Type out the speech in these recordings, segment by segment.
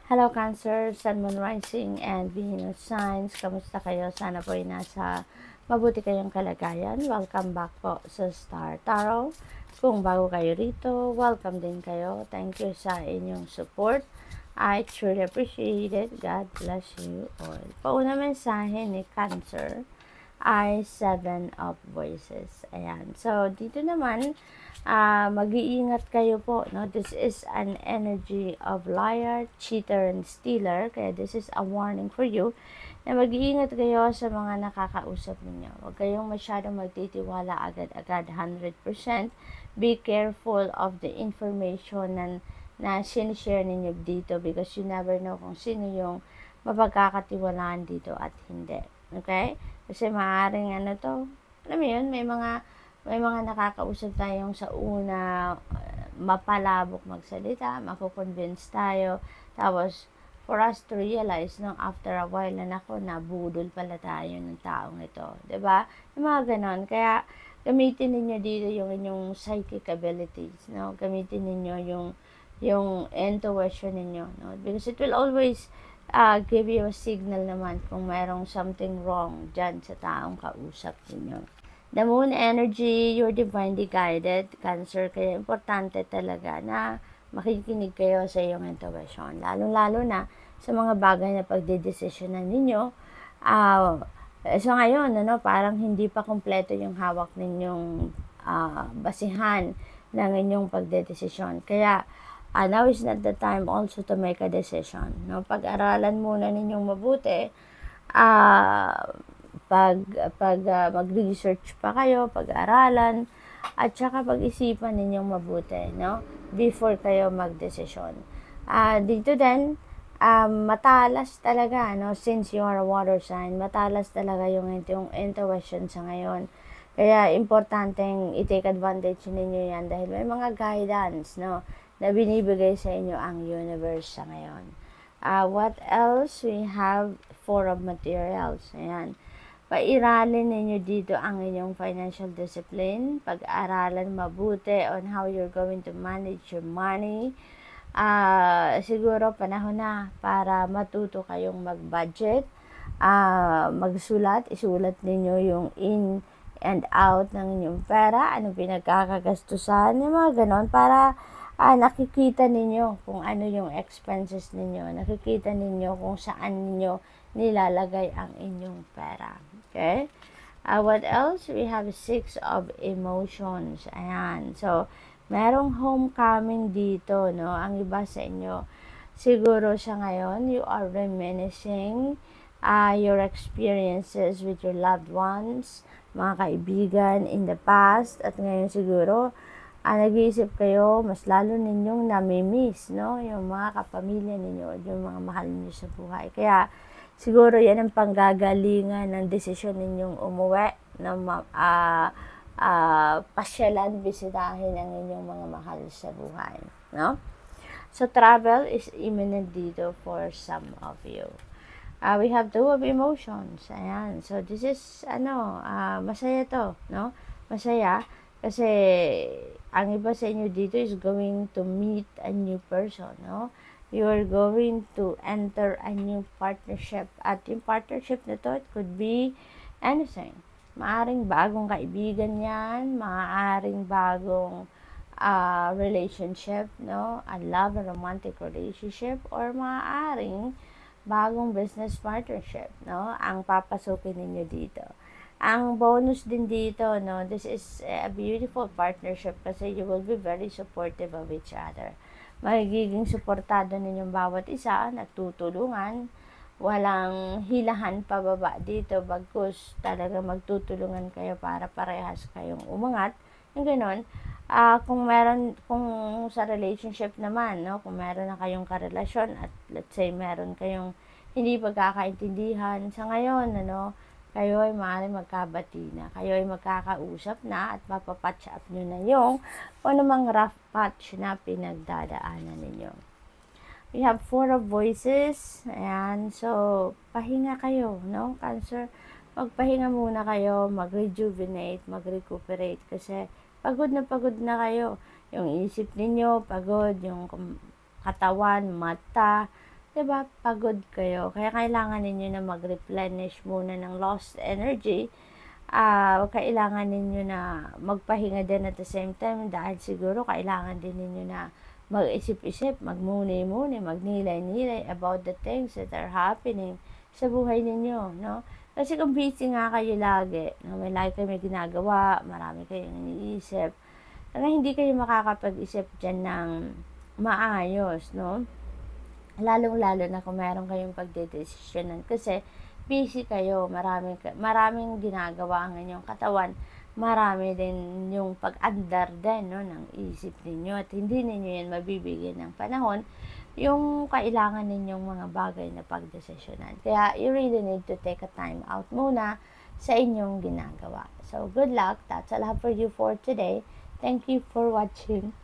Hello Cancer, Sun, Moon, Rising, and Venus signs. Kamusta kayo? Sana po ay nasa mabuti kayong kalagayan. Welcome back po sa Star Tarot. Kung bago kayo rito, welcome din kayo. Thank you sa inyong support. I truly appreciate it. God bless you all. Pauna mensahe ni Cancer ay Seven of Voices. Ayan. So, dito naman, mag-iingat kayo po. No? This is an energy of liar, cheater, and stealer. Kaya this is a warning for you na mag-iingat kayo sa mga nakakausap ninyo. Huwag kayong masyadong magtitiwala agad-agad 100%. Be careful of the information na sinishare ninyo dito because you never know kung sino yung mapagkakatiwalaan dito at hindi. Okay? Kasi maaaring alam mo yun, may mga nakakausap tayong sa una, mapalabok magsalita, mako-convince tayo, tapos for us to realize, no, after a while na nabudol pala tayo ng taong ito. 'Di ba? Yung mga ganon. Kaya, gamitin ninyo dito yung inyong psychic abilities, no? Gamitin ninyo yung intuition ninyo, no? Because it will always give you a signal naman kung mayroong something wrong dyan sa taong kausap ninyo. The moon energy, you're divinely guided, Cancer, kaya importante talaga na makikinig kayo sa iyong intuition. Lalo-lalo na sa mga bagay na pagdedesisyonan ninyo. So ngayon, parang hindi pa kompleto yung hawak ninyong basihan ng inyong pagdedesisyon. Kaya, now is not the time also to make a decision. No? Pag-aralan muna ninyong mabuti, mag-research pa kayo, pag-aralan, at saka pag-isipan ninyong mabuti, no? Before kayo mag-desisyon. Dito din, matalas talaga, no? Since you are a water sign, matalas talaga yung intuition sa ngayon. Kaya, importanteng i-take advantage ninyo yan dahil may mga guidance, no? Na binibigay sa inyo ang universe sa ngayon. What else? We have Four of Materials. Ayan. Pairalin ninyo dito ang inyong financial discipline. Pag-aralan mabuti on how you're going to manage your money. Siguro panahon na para matuto kayong mag-budget. Isulat ninyo yung in and out ng inyong pera. Anong pinagkakagastusan. Yung mga ganon para nakikita ninyo kung ano yung expenses ninyo. Nakikita ninyo kung saan ninyo nilalagay ang inyong pera. Okay? What else? We have Six of Emotions. Ayan. So, merong homecoming dito, no? Ang iba sa inyo, siguro sa ngayon, you are reminiscing your experiences with your loved ones, mga kaibigan in the past, at ngayon siguro, nag-iisip kayo, mas lalo ninyong namimiss, no? Yung mga kapamilya ninyo, yung mga mahal niyo sa buhay. Kaya, siguro yan ang panggagalingan ng desisyon ninyong umuwi, na pasyalan, bisitahin ang inyong mga mahal sa buhay, no? So, travel is imminent dito for some of you. We have Two of Emotions. Ayan. So, this is, masaya to, no? Masaya. Kasi, ang iba sa inyo dito is going to meet a new person, no? You are going to enter a new partnership. At yung partnership na to, it could be anything. Maaring bagong kaibigan yan, maaring bagong relationship, no? A love, a romantic relationship, or maaring bagong business partnership, no? Ang papasukin ninyo dito. Ang bonus din dito, no, this is a beautiful partnership kasi you will be very supportive of each other. Magiging suportado ninyong bawat isa, nagtutulungan, walang hilahan pababa dito, bagkus talaga magtutulungan kayo para parehas kayong umangat. Yung ganon. Kung sa relationship naman, no, kung meron na kayong karelasyon at let's say meron kayong hindi pagkakaintindihan sa ngayon, kayo ay maaaring magkabati na. Kayo ay magkakausap na at mapapatch up nyo na yung anumang rough patch na pinagdadaanan ninyo. We have Four of Voices. Ayan. So, pahinga kayo, no? Cancer, magpahinga muna kayo, mag-rejuvenate, mag-recuperate kasi pagod na kayo. Yung isip ninyo, pagod, yung katawan, mata, diba, pagod kayo. Kaya kailangan ninyo na mag-replenish muna ng lost energy. Kailangan ninyo na magpahinga din at the same time dahil siguro kailangan din ninyo na mag-isip-isip, magmuni-muni, magnilay-nilay about the things that are happening sa buhay ninyo, no? Kasi kung busy nga kayo lagi, no, may lagi kayo may ginagawa, marami kayong iniisip, kaya hindi kayo makakapag-isip dyan ng maayos, no? Lalong-lalo na kung meron kayong pagdedesisyonan kasi busy kayo, maraming ginagawa ang inyong katawan, marami din yung pag-andar din, no, ng isip ninyo at hindi ninyo yan mabibigyan ng panahon yung kailangan ninyong mga bagay na pagdesisyonan. Kaya you really need to take a time out muna sa inyong ginagawa. So good luck. That's all I have for you for today. Thank you for watching.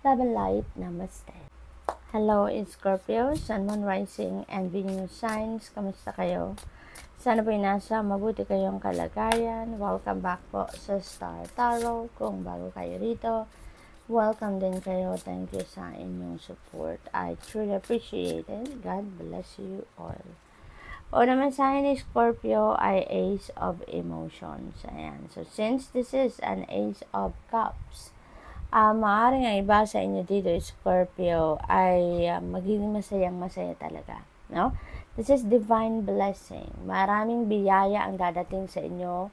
Love and light. Namaste. Hello, it's Scorpio, Sun, Moon, Rising, and Venus signs. Kamusta kayo? Sana po'y nasa mabuti kayong kalagayan. Welcome back po sa Star Tarot. Kung bago kayo rito, welcome din kayo. Thank you sa inyong support. I truly appreciate it. God bless you all. O naman sa akin ni Scorpio ay Ace of Emotions. Ayan. So, since this is an Ace of Cups, maaaring ang iba sa inyo dito, Scorpio, ay magiging masayang-masaya talaga. No? This is divine blessing. Maraming biyaya ang dadating sa inyo.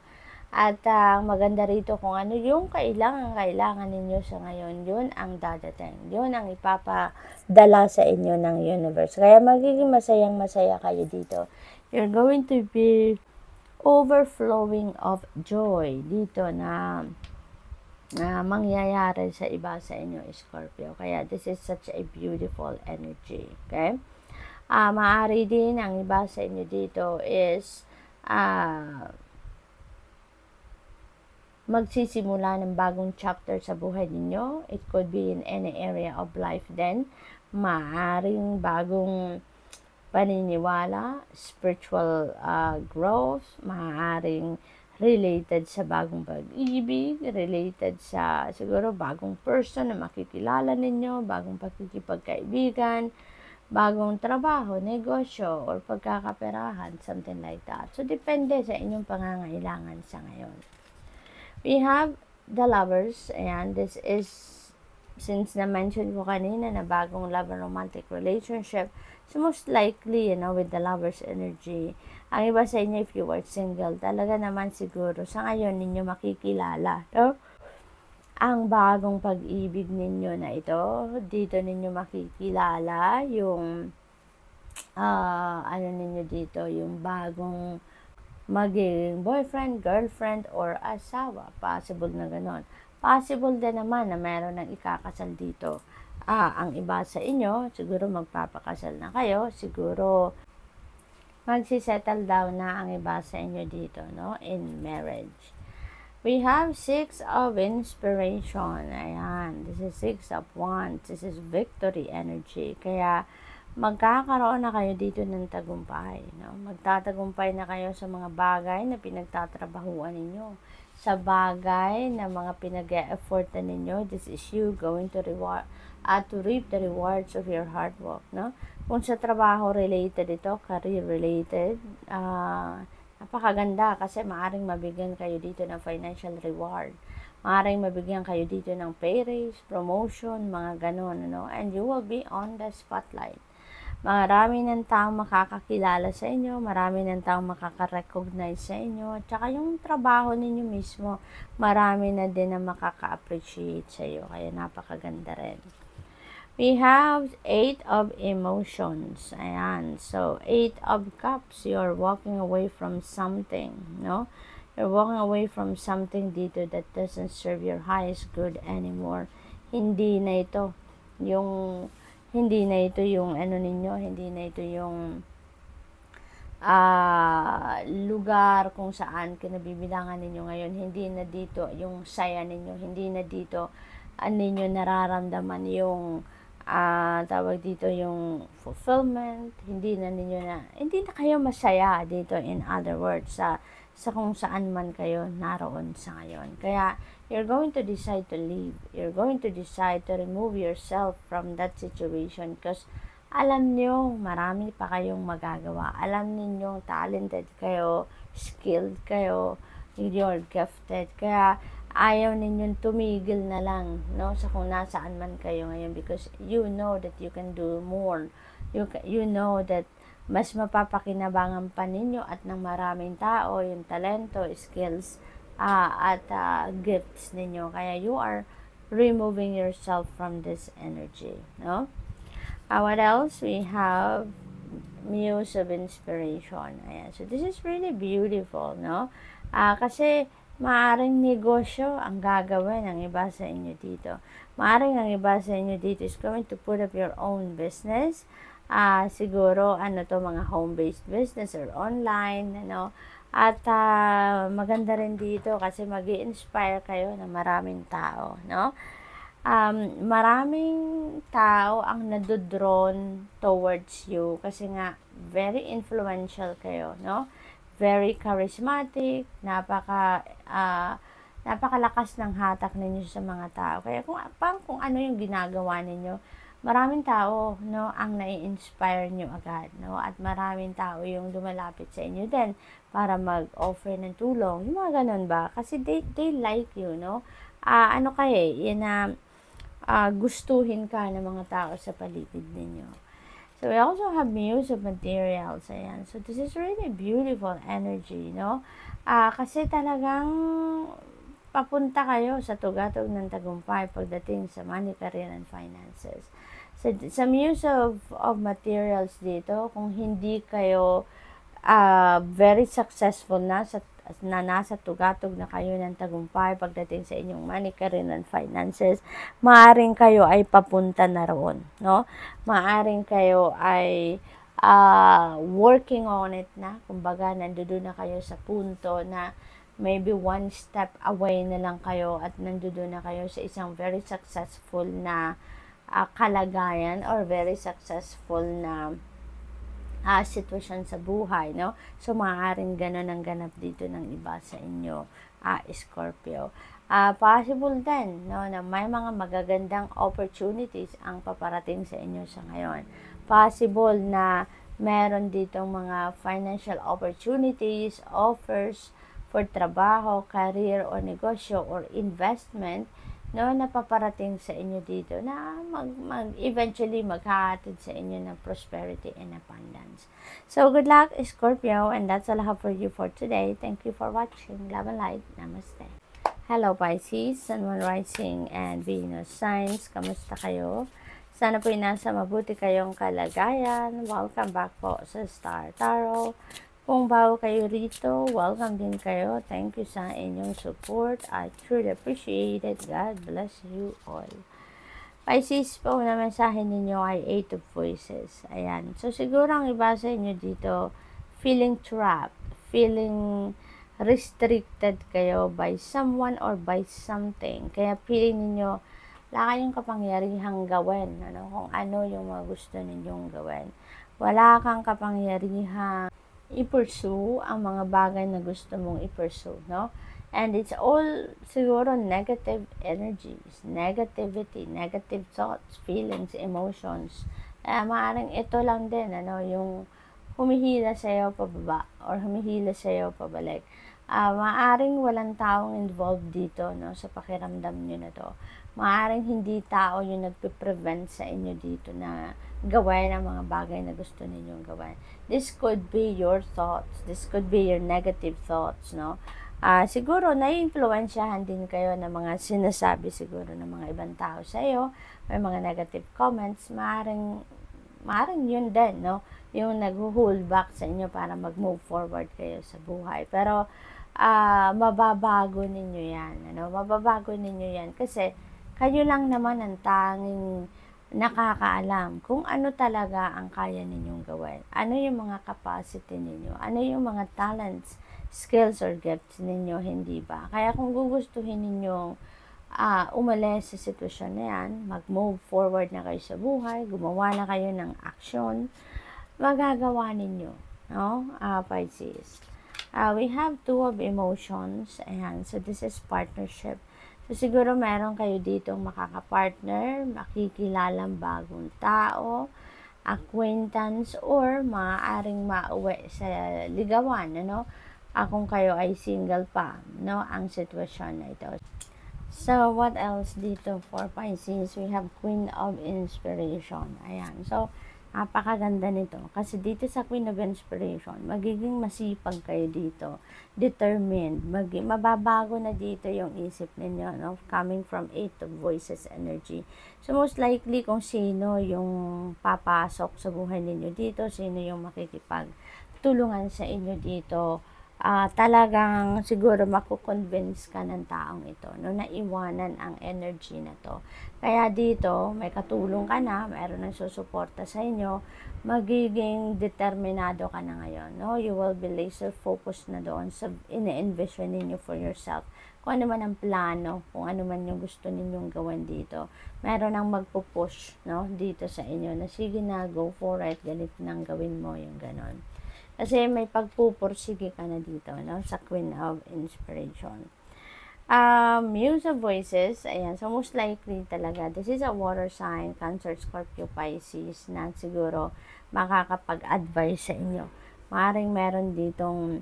At maganda rito kung ano yung kailangan ninyo sa ngayon, yun ang dadating. Yun ang ipapadala sa inyo ng universe. Kaya magiging masayang-masaya kayo dito. You're going to be overflowing of joy dito na mangyayari sa iba sa inyo, Scorpio. Kaya this is such a beautiful energy. Okay? Maaari din ang iba sa inyo dito is magsisimula ng bagong chapter sa buhay ninyo. It could be in any area of life then. Maaring bagong paniniwala, spiritual growth, maaring related sa bagong pag-ibig, related sa siguro bagong person na makikilala ninyo, bagong pakikipagkaibigan, bagong trabaho, negosyo, or pagkakaperahan, something like that. So, depende sa inyong pangangailangan sa ngayon. We have the Lovers, and this is, since na-mention ko kanina na bagong love and romantic relationship, so most likely, with the Lovers energy, ang iba sa inyo, if you were single, talaga naman siguro, sa ngayon ninyo makikilala, no? Ang bagong pag-ibig ninyo na ito, dito ninyo makikilala yung, ninyo dito, yung bagong maging boyfriend, girlfriend, or asawa. Possible na ganon. Possible din naman na meron ng ikakasal dito. Ang iba sa inyo, siguro magpapakasal na kayo, siguro magsisettle down na ang iba sa inyo dito, no? In marriage. We have 6 of Inspiration. Ayan. This is 6 of Wands. This is victory energy. Kaya, magkakaroon na kayo dito ng tagumpay, no? Magtatagumpay na kayo sa mga bagay na pinagtatrabahuan ninyo. Sa bagay na mga pinag-e-effortan ninyo, this is you going to reap the rewards of your hard work, no? Kung sa trabaho related ito, career related, napakaganda kasi maaring mabigyan kayo dito ng financial reward. Maaring mabigyan kayo dito ng pay raise, promotion, mga ganon, no? And you will be on the spotlight. Marami ng taong makakakilala sa inyo, marami ng taong makaka-recognize sa inyo, at saka yung trabaho ninyo mismo, marami na din na makaka-appreciate sa iyo. Kaya napakaganda rin. We have 8 of Emotions. Ayan. So, 8 of Cups. You're walking away from something, no? You're walking away from something dito that doesn't serve your highest good anymore. Hindi na ito yung ano ninyo, hindi na ito yung lugar kung saan kinabibilangan ninyo ngayon. Hindi na dito yung saya ninyo, hindi na dito ninyo nararamdaman yung tawag dito yung fulfillment, hindi na kayo masaya dito, in other words, sa kung saan man kayo naroon sa ngayon. Kaya you're going to decide to leave. You're going to decide to remove yourself from that situation because alam nyo, marami pa kayong magagawa. Alam ninyong talented kayo, skilled kayo, you're gifted. Kaya, ayaw ninyong tumigil na lang, no, sa kung nasaan man kayo ngayon because you know that you can do more. You know that mas mapapakinabangan pa ninyo at ng maraming tao yung talento, skills, at gifts ninyo. Kaya you are removing yourself from this energy, no? What else? We have Muse of Inspiration. Ayan. So, this is really beautiful, no? Kasi, maaring negosyo ang gagawin ng iba sa inyo dito. Maaring ang iba sa inyo dito is going to put up your own business. Siguro, mga home-based business or online, ano. At maganda rin dito kasi mag-i-inspire kayo ng maraming tao, no? Maraming tao ang nadodrawn towards you kasi nga very influential kayo, no? Very charismatic, napakalakas ng hatak ninyo sa mga tao. Kaya kung ano yung ginagawa ninyo, maraming tao, no, ang nai-inspire nyo agad, no? At maraming tao yung lumalapit sa inyo din para mag-offer ng tulong. Yung mga ganun ba? Kasi they like you, no? Gustuhin ka ng mga tao sa paligid ninyo. So, we also have Muse of Materials. Ayan. So, this is really beautiful energy, no? Kasi talagang papunta kayo sa tugatog ng tagumpay pagdating sa money, career, and finances. Sa Muse of Materials dito, kung hindi kayo very successful na nasa tugatog na kayo ng tagumpay pagdating sa inyong money, career, and finances, maaring kayo ay papunta na roon, no? Maaring kayo ay working on it na, kumbaga nandoon na kayo sa punto na maybe one step away na lang kayo at nandoon na kayo sa isang very successful na kalagayan or very successful na sitwasyon sa buhay, no? So, maaaring gano'n ang ganap dito ng iba sa inyo, Scorpio. Possible din, no, na may mga magagandang opportunities ang paparating sa inyo sa ngayon. Possible na meron ditong mga financial opportunities, offers for trabaho, career, o negosyo, or investment, no, napaparating sa inyo dito na eventually maghahatid sa inyo ng prosperity and abundance. So, good luck, Scorpio, and that's all I have for you for today. Thank you for watching. Love and light. Namaste. Hello, Pisces, Sun, Moon, Rising, and Venus signs. Kamusta kayo? Sana po nasa mabuti kayong kalagayan. Welcome back po sa Star Tarot. Kung bago kayo rito, welcome din kayo. Thank you sa inyong support. I truly appreciate it. God bless you all. Pisces, po na mensahe ninyo ay 8 of Voices. Ayan. So, siguro ang iba sa inyo dito, feeling trapped, feeling restricted kayo by someone or by something. Kaya feeling ninyo, wala kayong kapangyarihang gawin. Kung ano yung mga gusto ninyong gawin. Wala kang kapangyarihang i-pursue ang mga bagay na gusto mong i-pursue, no? And it's all siguro negative energies, negativity, negative thoughts, feelings, emotions. Maaaring ito lang din, yung humihila sa'yo pababa or humihila sa'yo pabalik. Maaaring walang taong involved dito, no, sa pakiramdam nyo na to. Maaaring hindi tao yung nagpe-prevent sa inyo dito na gawin ang mga bagay na gusto ninyong gawin. This could be your thoughts. This could be your negative thoughts, no? Siguro, nai-influensyahan din kayo ng mga sinasabi siguro ng mga ibang tao sa iyo. May mga negative comments. Maaaring yun din, no? Yung nag-hold back sa inyo para mag-move forward kayo sa buhay. Pero, mababago ninyo yan, Mababago ninyo yan kasi kayo lang naman ang tanging nakakaalam kung ano talaga ang kaya ninyong gawin. Ano yung mga capacity ninyo? Ano yung mga talents, skills, or gifts ninyo, hindi ba? Kaya kung gugustuhin ninyong umalis sa sitwasyon na yan, mag-move forward na kayo sa buhay, gumawa na kayo ng action, magagawa ninyo, no? Pisces. We have 2 of emotions. Ayan. So, this is partnership. So, siguro meron kayo ditong makakapartner, makikilalang bagong tao, acquaintance, or maaaring mauwi sa ligawan, ano, kung kayo ay single pa, no, ang sitwasyon na ito. So, what else dito for Pisces? We have Queen of Inspiration. Ayan. So, napakaganda nito. Kasi dito sa Queen of Inspiration, magiging masipag kayo dito. Determined. Mababago na dito yung isip ninyo, no? Coming from 8 of Voices energy. So, most likely kung sino yung papasok sa buhay ninyo dito, sino yung makikipagtulungan sa inyo dito, talagang siguro makukonvince ka ng taong ito, no, na iwanan ang energy na to. Kaya dito, may katulong ka na, mayroon ng susuporta sa inyo, magiging determinado ka na ngayon, no? You will be laser focused na doon sa ine-envision ninyo for yourself. Kung ano man ang plano, kung ano man yung gusto ninyong gawin dito, meron ang magpupush, no, dito sa inyo, na sige na, go for it, ganito nang gawin mo, yung ganon. Kasi may pagpupursige ka na dito, no? Sa Queen of Inspiration. Muse of Voices, ayan. So, most likely talaga, this is a water sign, Cancer, Scorpio, Pisces, na siguro makakapag-advise sa inyo. Maaaring meron ditong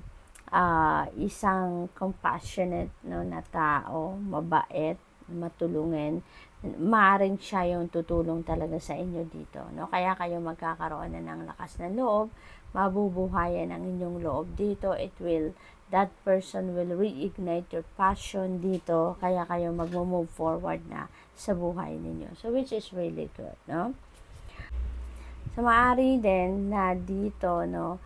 isang compassionate, no, na tao, mabait, matulungin. Maaaring siya yung tutulong talaga sa inyo dito, no? Kaya kayo magkakaroon na ng lakas ng loob, mabubuhayan ang inyong loob dito. That person will reignite your passion dito, kaya kayo mag-move forward na sa buhay ninyo. So, which is really good, no? So, maaari din na dito, no,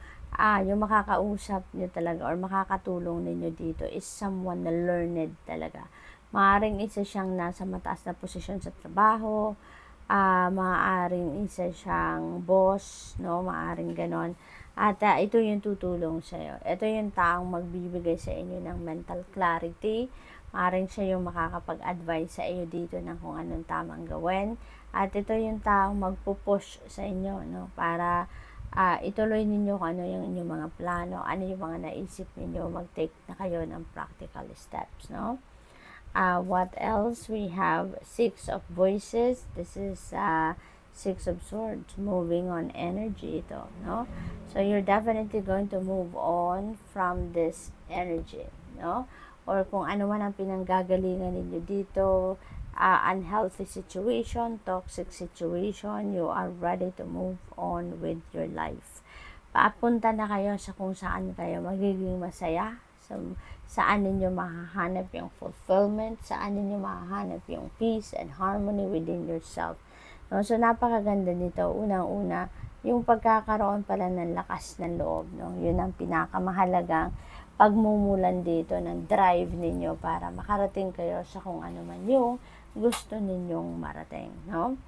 yung makakausap nyo talaga or makakatulong ninyo dito is someone na learned talaga. Maaring isa siyang nasa mataas na posisyon sa trabaho, maaaring isa siyang boss, no, maaaring ganon. At ito yung tutulong sa'yo. Ito yung taong magbibigay sa inyo ng mental clarity. Maaaring siya yung makakapag-advise sa iyo dito ng kung anong tamang gawin. At ito yung taong magpupush sa inyo, no, para ituloy ninyo kung ano yung inyong mga plano, ano yung mga naisip ninyo, mag-take na kayo ng practical steps, no? What else? We have 6 of Voices. This is 6 of Swords, moving on energy ito, no? So, you're definitely going to move on from this energy, no? Or kung ano man ang pinanggagalingan ninyo dito, unhealthy situation, toxic situation, you are ready to move on with your life. Papunta na kayo sa kung saan kayo magiging masaya, saan ninyo mahahanap yung fulfillment, saan ninyo mahahanap yung peace and harmony within yourself. No? So, napakaganda nito. Unang-una, yung pagkakaroon pala ng lakas ng loob. No? Yun ang pinakamahalagang pagmumulan dito ng drive ninyo para makarating kayo sa kung ano man yung gusto ninyong marating. No?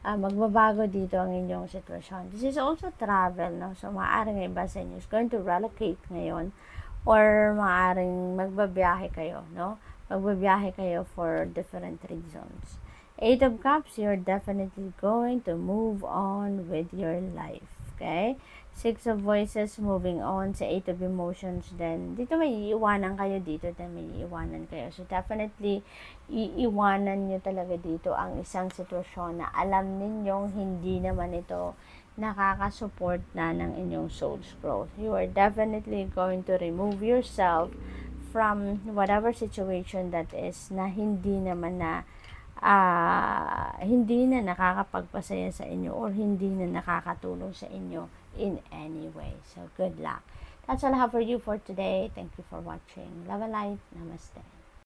Magbabago dito ang inyong sitwasyon. This is also travel. No? So, maaaring iba sa inyo is going to relocate ngayon or maaaring magbabiyahe kayo. No? Magbabiyahe kayo for different reasons. 8 of Cups, you're definitely going to move on with your life. Okay? 6 of Voices, moving on sa 8 of Emotions then dito may iiwanan kayo dito, then may iiwanan kayo. So, definitely, iiwanan nyo talaga dito ang isang sitwasyon na alam ninyong hindi naman ito nakaka-support na ng inyong soul's growth. You are definitely going to remove yourself from whatever situation that is na hindi naman na hindi na nakakapagpasaya sa inyo or hindi na nakakatulong sa inyo in any way. So, good luck. That's all I have for you for today. Thank you for watching. Love and light. Namaste.